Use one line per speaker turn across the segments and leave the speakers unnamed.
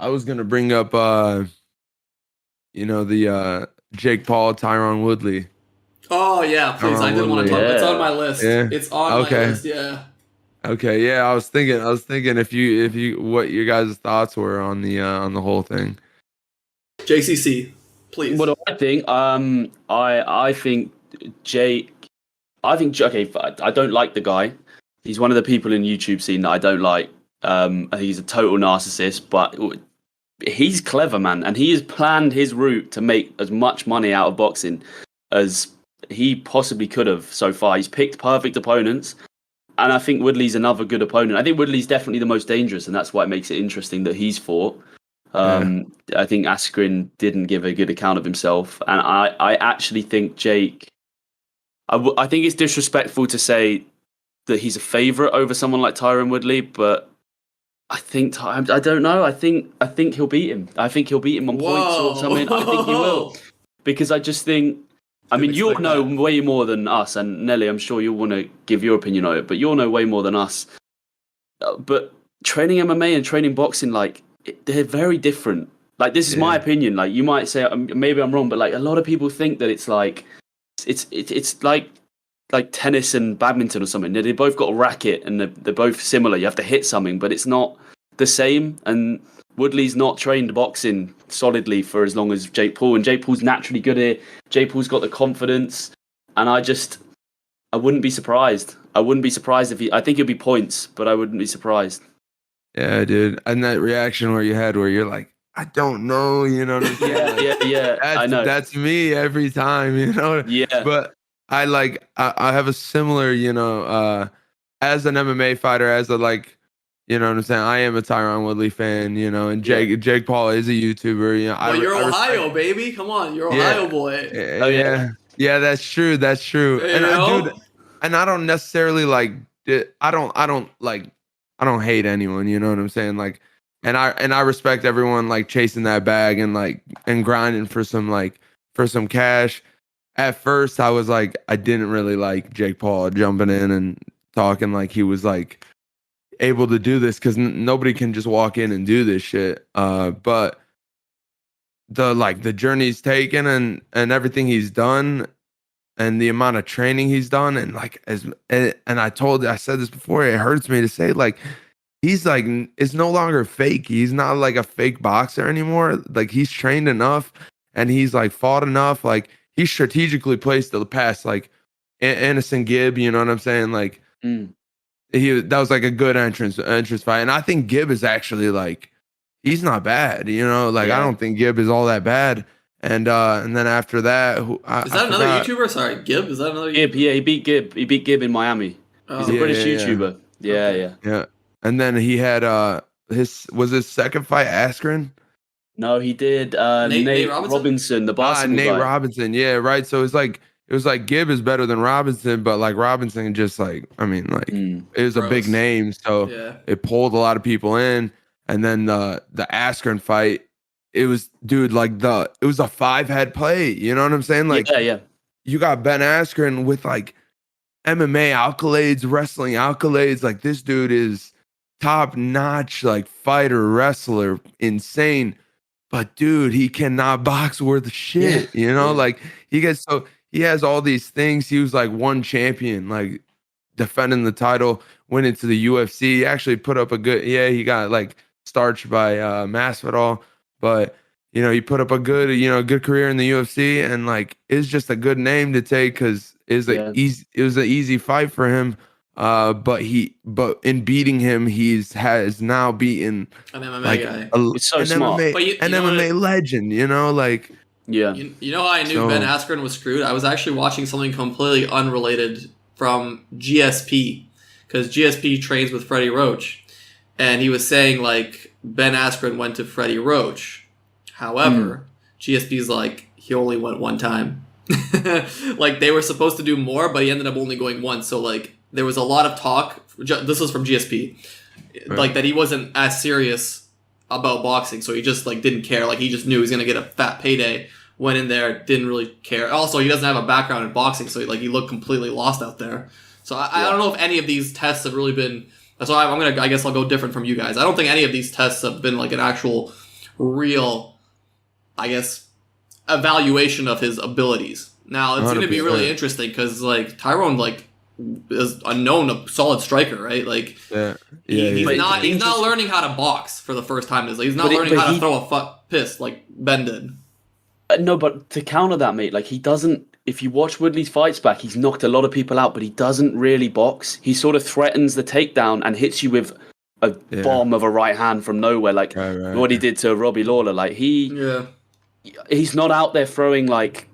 I was gonna bring up the Jake Paul, Tyron Woodley.
Oh yeah, please. I
Tyron
did want to
Woodley.
talk. It's on
Yeah.
my list.
Yeah.
It's on my
Okay.
list. Yeah.
Okay. Yeah. I was thinking if you what your guys' thoughts were on the whole thing.
JCC, please.
What do I think? I think Jake. I think okay. I don't like the guy. He's one of the people in YouTube scene that I don't like. I think he's a total narcissist, but he's clever, man, and he has planned his route to make as much money out of boxing as he possibly could have so far. He's picked perfect opponents, and I think Woodley's another good opponent. I think Woodley's definitely the most dangerous, and that's why it makes it interesting that he's fought. I think Askren didn't give a good account of himself, and I actually think Jake. I think it's disrespectful to say that he's a favourite over someone like Tyron Woodley, but I think I don't know. I think he'll beat him. I think he'll beat him on points or something. I think he will, because I just think. I mean, you'll know way more than us, and Nelly, I'm sure you'll want to give your opinion on it, but you'll know way more than us. But training MMA and training boxing, like, they're very different. Like, this is my opinion. Like, you might say maybe I'm wrong, but like a lot of people think that it's like it's like tennis and badminton or something. They both got a racket and they're both similar. You have to hit something, but it's not the same. And Woodley's not trained boxing solidly for as long as Jake Paul, and Jake Paul's naturally good at it. Jake Paul's got the confidence, and I wouldn't be surprised. I wouldn't be surprised I think it'd be points, but I wouldn't be surprised.
Yeah, dude. And that reaction where you're like, I don't know, you know what I'm saying?
Yeah. I know.
That's me every time, you know?
Yeah.
But I have a similar, as an MMA fighter, as a you know what I'm saying? I am a Tyron Woodley fan, and Jake Paul is a YouTuber.
Well, you're Ohio, baby. Come on, you're Ohio boy.
Yeah, that's true. That's true. And I don't necessarily I don't hate anyone, you know what I'm saying? And I respect everyone chasing that bag and grinding for some cash. At first I was I didn't really like Jake Paul jumping in and talking like he was able to do this, because nobody can just walk in and do this shit. But the journey he's taken and everything he's done and the amount of training he's done, and I said this before, it hurts me to say, he's it's no longer fake. He's not a fake boxer anymore. He's trained enough and he's fought enough. He strategically placed the pass, Innocent Gibb, you know what I'm saying? That was a good entrance fight. And I think Gibb is actually he's not bad, I don't think Gibb is all that bad. And then after that,
is that another YouTuber? Sorry, Gibb. Is that another
Gibb? Yeah, he beat Gibb. He beat Gibb in Miami. He's a British YouTuber. Yeah.
And then he had his second fight Askren.
No, he did Nate Robinson, the basketball
Nate
guy.
Robinson, yeah, right. So it was Gibb is better than Robinson, but Robinson just it was a big name, so it pulled a lot of people in. And then the Askren fight, it was it was a 5-head play. You know what I'm saying? You got Ben Askren with MMA accolades, wrestling accolades. This dude is top notch, fighter, wrestler, insane. But dude, he cannot box worth shit. He has all these things. He was one champion, defending the title, went into the UFC. He actually put up a good, he got starched by Masvidal, but he put up a good, good career in the UFC, and it's just a good name to take, because it was an easy fight for him. But in beating him, has now beaten
an MMA guy.
It's so smart.
MMA legend,
You know how I knew Ben Askren was screwed? I was actually watching something completely unrelated from GSP, because GSP trains with Freddie Roach, and he was saying Ben Askren went to Freddie Roach. However, GSP's he only went one time. They were supposed to do more, but he ended up only going once. So there was a lot of talk. This was from GSP, right, that he wasn't as serious about boxing, so he just didn't care. He just knew he was gonna get a fat payday. Went in there, didn't really care. Also, he doesn't have a background in boxing, so he looked completely lost out there. So I don't know if any of these tests have really been. That's why I guess I'll go different from you guys. I don't think any of these tests have been an actual real, I guess, evaluation of his abilities. Now it's going to be really interesting because like Tyron like is a solid striker, right? Like he's not learning how to box for the first time. He's not learning how to throw a piss like Ben did.
No, but to counter that, mate, like he doesn't. If you watch Woodley's fights back, he's knocked a lot of people out, but he doesn't really box. He sort of threatens the takedown and hits you with a bomb of a right hand from nowhere, like what he did to Robbie Lawler. Like he's not out there throwing like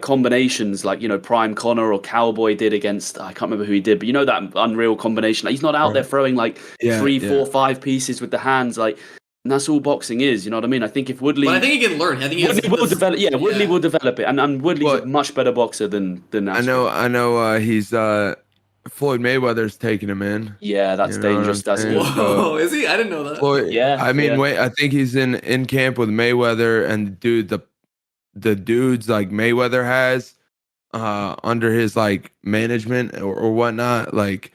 combinations like, you know, Prime Connor or Cowboy did against, I can't remember who he did, but you know that unreal combination. Like he's not out there throwing like 3, 4, 5 pieces with the hands, like, and that's all boxing is. You know what I mean? I think if Woodley,
but I think he can learn. I think
Woodley will develop. Yeah, Woodley will develop it, and Woodley's a much better boxer than Askren.
I know. He's Floyd Mayweather's taking him in.
Yeah, that's dangerous. That's
whoa. Is he? I didn't know that.
Floyd, I mean, wait. I think he's in camp with Mayweather, and the dudes like Mayweather has under his like management or whatnot, like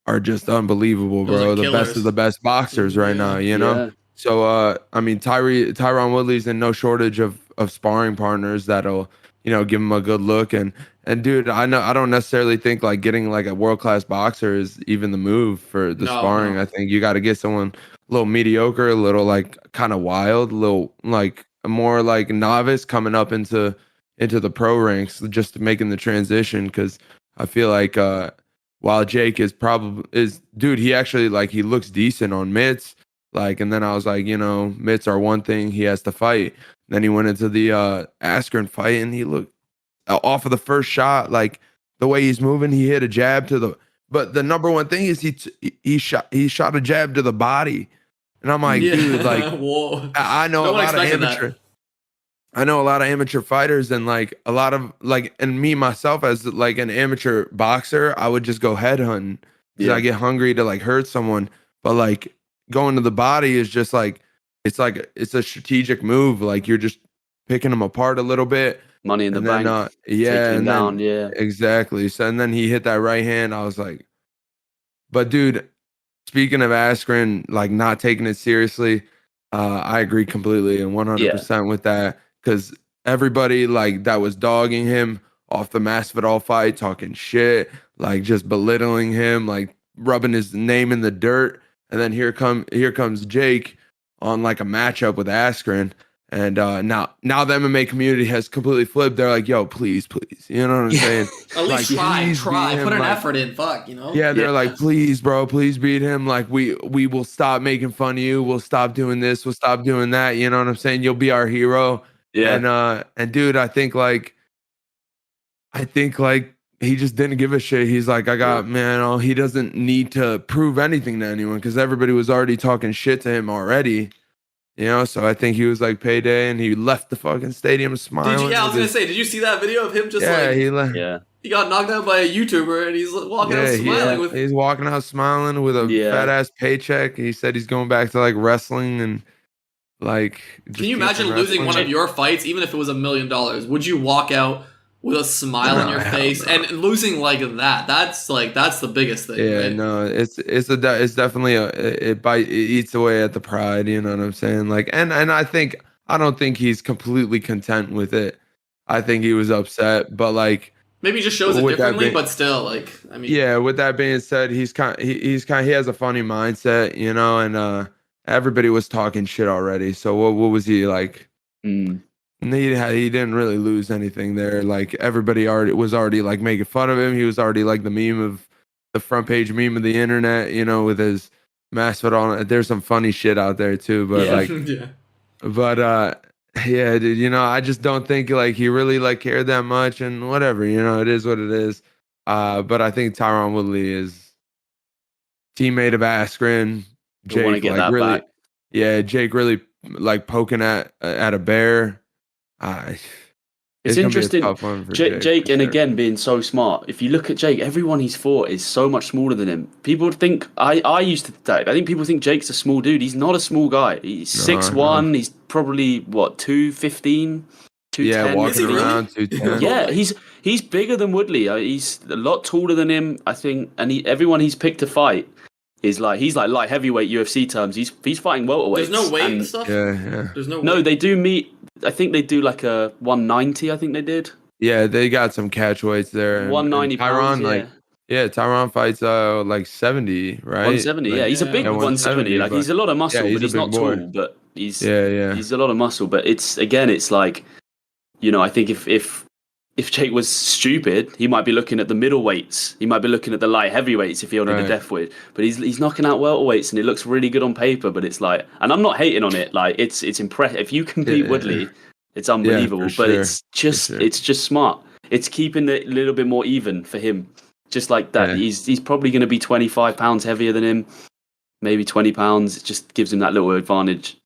are just unbelievable, bro. The best of the best boxers right now. You know. So, I mean, Tyron Woodley's in no shortage of sparring partners that'll, you know, give him a good look. And dude, I don't necessarily think like getting like a world-class boxer is even the move for the sparring. I think you got to get someone a little mediocre, a little like kind of wild, a little like more like novice coming up into the pro ranks, just making the transition. Cause I feel like, while Jake dude, he actually like, he looks decent on mitts. Like, and then I was like, you know, mitts are one thing, he has to fight. Then he went into the Askren fight, and he looked off of the first shot, like the way he's moving, he hit a jab but the number one thing is he shot a jab to the body, and I'm like, dude, like, whoa. I know a lot of amateur fighters, and like a lot of like, and me myself as like an amateur boxer, I would just go head hunting because I get hungry to like hurt someone, but like. Going to the body is just like it's a strategic move. Like you're just picking them apart a little bit.
Money in the bank.
Exactly. So and then he hit that right hand. I was like, but dude, speaking of Askren, like not taking it seriously, I agree completely and 100% with that, because everybody like that was dogging him off the Masvidal fight, talking shit, like just belittling him, like rubbing his name in the dirt. And then here comes Jake on like a matchup with Askren, and now the MMA community has completely flipped. They're like, "Yo, please, you know what I'm saying?
At least try, put an effort in. Fuck, you know?
Yeah, they're like, please, bro, please beat him. Like we will stop making fun of you. We'll stop doing this. We'll stop doing that. You know what I'm saying? You'll be our hero. Yeah. And dude, I think like he just didn't give a shit. He's like, he doesn't need to prove anything to anyone because everybody was already talking shit to him already. You know, so I think he was like payday, and he left the fucking stadium smiling.
I was gonna say, did you see that video of him just he got knocked out by a YouTuber, and he's walking out smiling
he's walking out smiling with a fat ass paycheck. He said he's going back to like wrestling and like.
Can you imagine losing one of your fights, even if it was $1 million? Would you walk out with a smile on your face and losing like that? That's the biggest thing.
Yeah,
right?
No, it's definitely it eats away at the pride. You know what I'm saying? Like, and I don't think he's completely content with it. I think he was upset, but like
maybe he just shows it differently. But still, like, I mean,
yeah. With that being said, he has a funny mindset, you know, and everybody was talking shit already. So what was he like? He didn't really lose anything there. Like everybody was already like making fun of him. He was already like the front page meme of the internet, you know, with his Masvidal. There's some funny shit out there too, but dude, you know, I just don't think like he really like cared that much, and whatever, you know, it is what it is. But I think Tyron Woodley is teammate of Askren. Jake
want to get
like
that
really,
back.
Jake really like poking at a bear.
It's interesting. Jake, and again, being so smart. If you look at Jake, everyone he's fought is so much smaller than him. People think I think people think Jake's a small dude. He's not a small guy. He's 6'1". He's probably 215, 210.
Yeah, walking around 210.
Yeah, he's bigger than Woodley. He's a lot taller than him, I think. And everyone he's picked to fight, is like he's like light heavyweight UFC terms. He's fighting welterweights.
There's no weight and stuff.
Yeah.
There's no.
No, they do meet. I think they do like a 190. I think they did.
Yeah, they got some catch weights there.
190
Tyron,
pounds,
Tyron fights like 70, right?
170.
Like,
yeah, he's a big 170. Like he's a lot of muscle, but he's not
boy.
tall. But he's
he's
a lot of muscle. But it's like, I think if Jake was stupid, he might be looking at the middleweights. He might be looking at the light heavyweights if he ordered a death weight. But he's knocking out welterweights, and it looks really good on paper. But it's like, and I'm not hating on it. Like it's impressive. If you can beat Woodley, it's unbelievable. But it's just smart. It's keeping it a little bit more even for him. Just like that, he's probably going to be 25 pounds heavier than him, maybe 20 pounds. It just gives him that little advantage.